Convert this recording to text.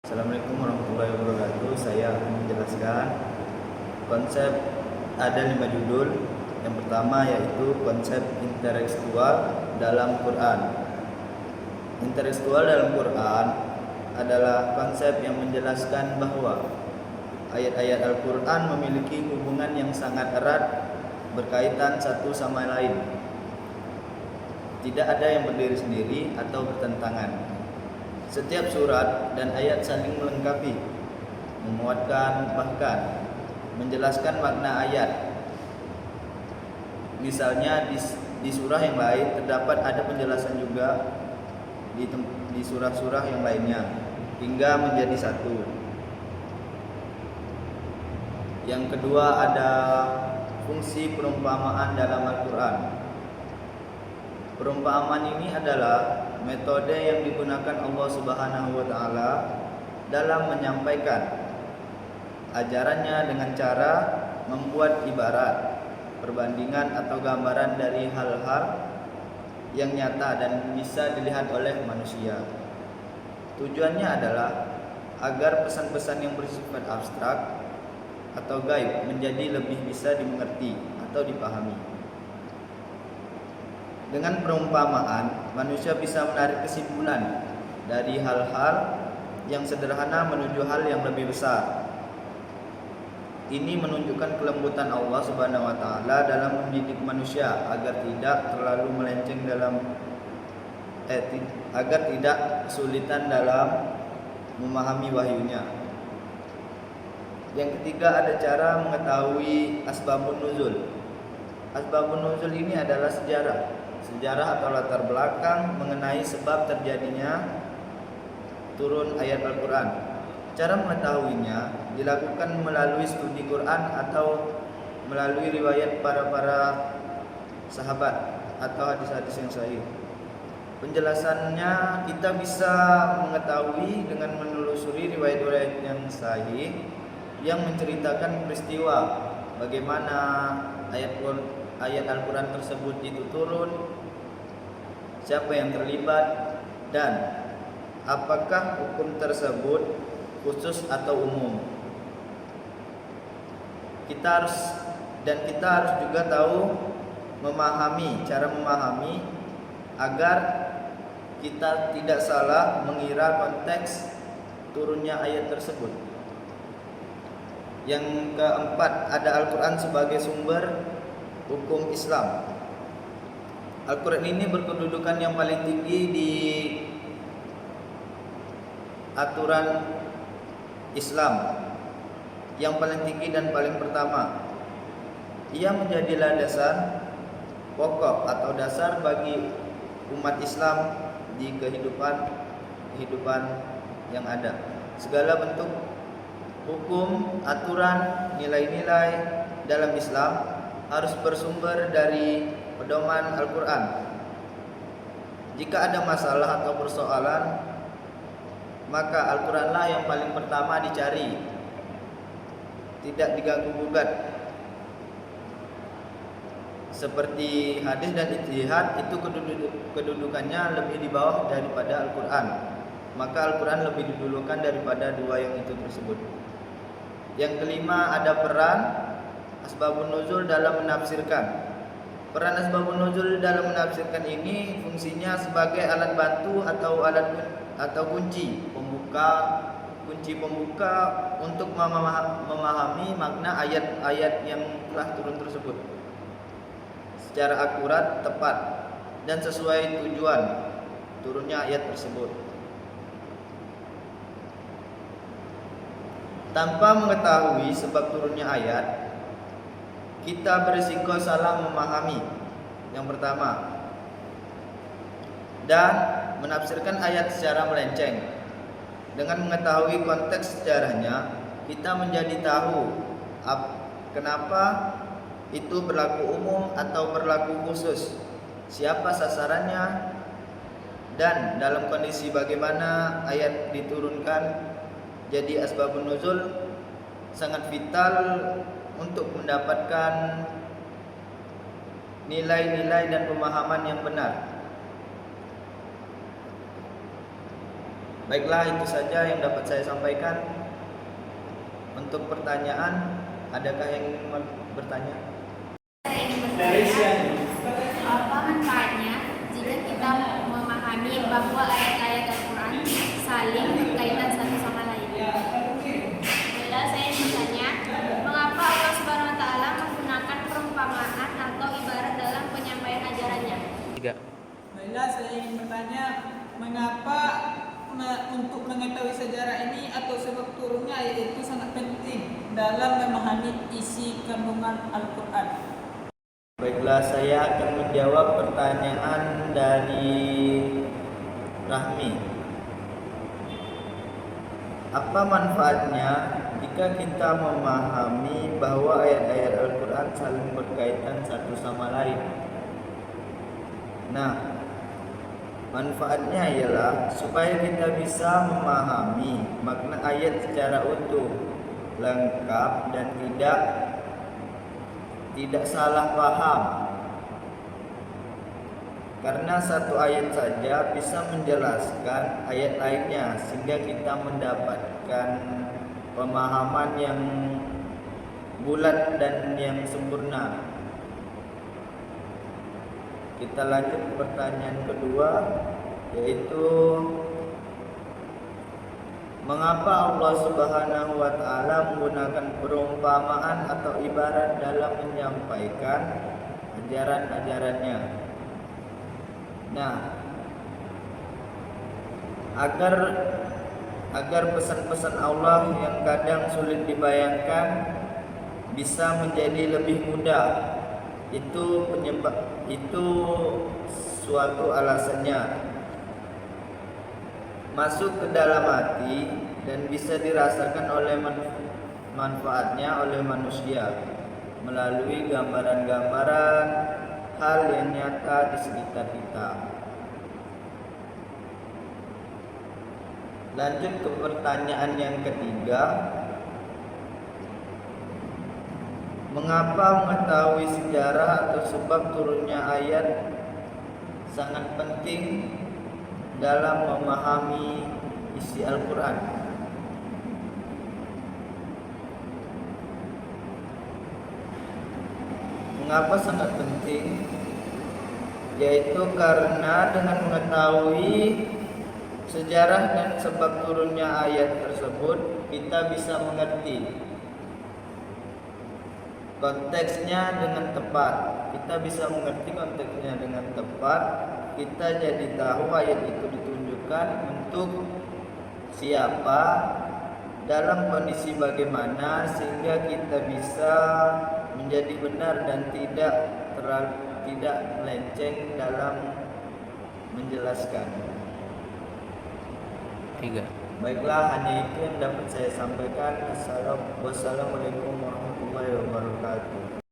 Assalamualaikum warahmatullahi wabarakatuh. Saya akan menjelaskan konsep ada 5 judul. Yang pertama yaitu konsep intertekstual dalam Quran. Intertekstual dalam Quran adalah konsep yang menjelaskan bahwa ayat-ayat Al-Quran memiliki hubungan yang sangat erat berkaitan satu sama lain. Tidak ada yang berdiri sendiri atau bertentangan. Setiap surat dan ayat saling melengkapi, menguatkan, bahkan menjelaskan makna ayat. Misalnya di surah yang lain terdapat ada penjelasan juga di surah-surah yang lainnya hingga menjadi satu. Yang kedua ada fungsi perumpamaan dalam Al-Quran. Perumpamaan ini adalah metode yang digunakan Allah Subhanahu wa taala dalam menyampaikan ajarannya dengan cara membuat ibarat, perbandingan atau gambaran dari hal-hal yang nyata dan bisa dilihat oleh manusia. Tujuannya adalah agar pesan-pesan yang bersifat abstrak atau gaib menjadi lebih bisa dimengerti atau dipahami. Dengan perumpamaan, manusia bisa menarik kesimpulan dari hal-hal yang sederhana menuju hal yang lebih besar. Ini menunjukkan kelembutan Allah Subhanahu wa taala dalam mendidik manusia agar tidak terlalu melenceng agar tidak kesulitan dalam memahami wahyunya. Yang ketiga ada cara mengetahui asbabun nuzul. Asbabun nuzul ini adalah sejarah atau latar belakang mengenai sebab terjadinya turun ayat Al-Quran. Cara mengetahuinya dilakukan melalui studi Quran atau melalui riwayat para sahabat atau hadis-hadis yang sahih. Penjelasannya kita bisa mengetahui dengan menelusuri riwayat-riwayat yang sahih yang menceritakan peristiwa bagaimana ayat Al-Quran tersebut itu turun, siapa yang terlibat, dan apakah hukum tersebut khusus atau umum. Kita harus juga tahu cara memahami agar kita tidak salah mengira konteks turunnya ayat tersebut. Yang keempat ada Al-Quran sebagai sumber hukum Islam. Al-Quran ini berkedudukan yang paling tinggi di aturan Islam, yang paling tinggi dan paling pertama. Ia menjadi landasan pokok atau dasar bagi umat Islam di kehidupan yang ada. Segala bentuk hukum, aturan, nilai-nilai dalam Islam harus bersumber dari pedoman Al-Quran. Jika ada masalah atau persoalan, maka Al-Quranlah yang paling pertama dicari, tidak diganggu-gugat. Seperti hadis dan ijtihad itu kedudukannya lebih di bawah daripada Al-Quran. Maka Al-Quran lebih didulukan daripada dua yang itu tersebut. Yang kelima ada peran asbabun nuzul dalam menafsirkan. Peran asbabun nuzul dalam menafsirkan ini fungsinya sebagai alat bantu atau kunci pembuka untuk memahami makna ayat-ayat yang telah turun tersebut secara akurat, tepat, dan sesuai tujuan turunnya ayat tersebut. Tanpa mengetahui sebab turunnya ayat, kita berisiko salah memahami yang pertama dan menafsirkan ayat secara melenceng. Dengan mengetahui konteks sejarahnya, kita menjadi tahu kenapa itu berlaku umum atau berlaku khusus, siapa sasarannya, dan dalam kondisi bagaimana ayat diturunkan. Jadi asbabun nuzul sangat vital untuk mendapatkan nilai-nilai dan pemahaman yang benar. Baiklah, itu saja yang dapat saya sampaikan. Untuk pertanyaan, adakah yang ingin bertanya? Saya ingin bertanya, apa manfaatnya jika kita memahami bahwa ayat-ayat Al-Quran saling berkaitan satu sama lain? Bila saya ingin bertanya, mengapa Allah Subhanahu Wa Taala menggunakan perumpamaan atau ibarat dalam penyampaian ajarannya? 3. Baiklah, saya ingin bertanya, mengapa untuk mengetahui sejarah ini atau sebab turunnya ayat itu sangat penting dalam memahami isi kandungan Al-Quran? Baiklah, saya akan menjawab pertanyaan dari Rahmi. Apa manfaatnya jika kita memahami bahwa ayat-ayat Al-Quran saling berkaitan satu sama lain? Nah, manfaatnya ialah supaya kita bisa memahami makna ayat secara utuh, lengkap, dan tidak salah paham. Karena satu ayat saja bisa menjelaskan ayat lainnya, sehingga kita mendapatkan pemahaman yang bulat dan yang sempurna. Kita lanjut ke pertanyaan kedua, yaitu mengapa Allah Subhanahu wa Ta'ala menggunakan perumpamaan atau ibarat dalam menyampaikan ajaran-ajarannya? Nah, agar pesan-pesan Allah yang kadang sulit dibayangkan bisa menjadi lebih mudah. Itu suatu alasannya. Masuk ke dalam hati dan bisa dirasakan oleh manfaatnya oleh manusia melalui gambaran-gambaran hal yang nyata di sekitar kita. Lanjut ke pertanyaan yang ketiga. Mengapa mengetahui sejarah atau sebab turunnya ayat sangat penting dalam memahami isi Al-Quran? Mengapa sangat penting? Yaitu karena dengan mengetahui sejarah dan sebab turunnya ayat tersebut, kita bisa mengerti konteksnya dengan tepat. Kita bisa mengerti konteksnya dengan tepat. Kita jadi tahu ayat itu ditunjukkan untuk siapa, dalam kondisi bagaimana, sehingga kita bisa menjadi benar dan tidak melenceng dalam menjelaskan. 3. Baiklah, hanya itu yang dapat saya sampaikan. Wassalamualaikum warahmatullahi wabarakatuh.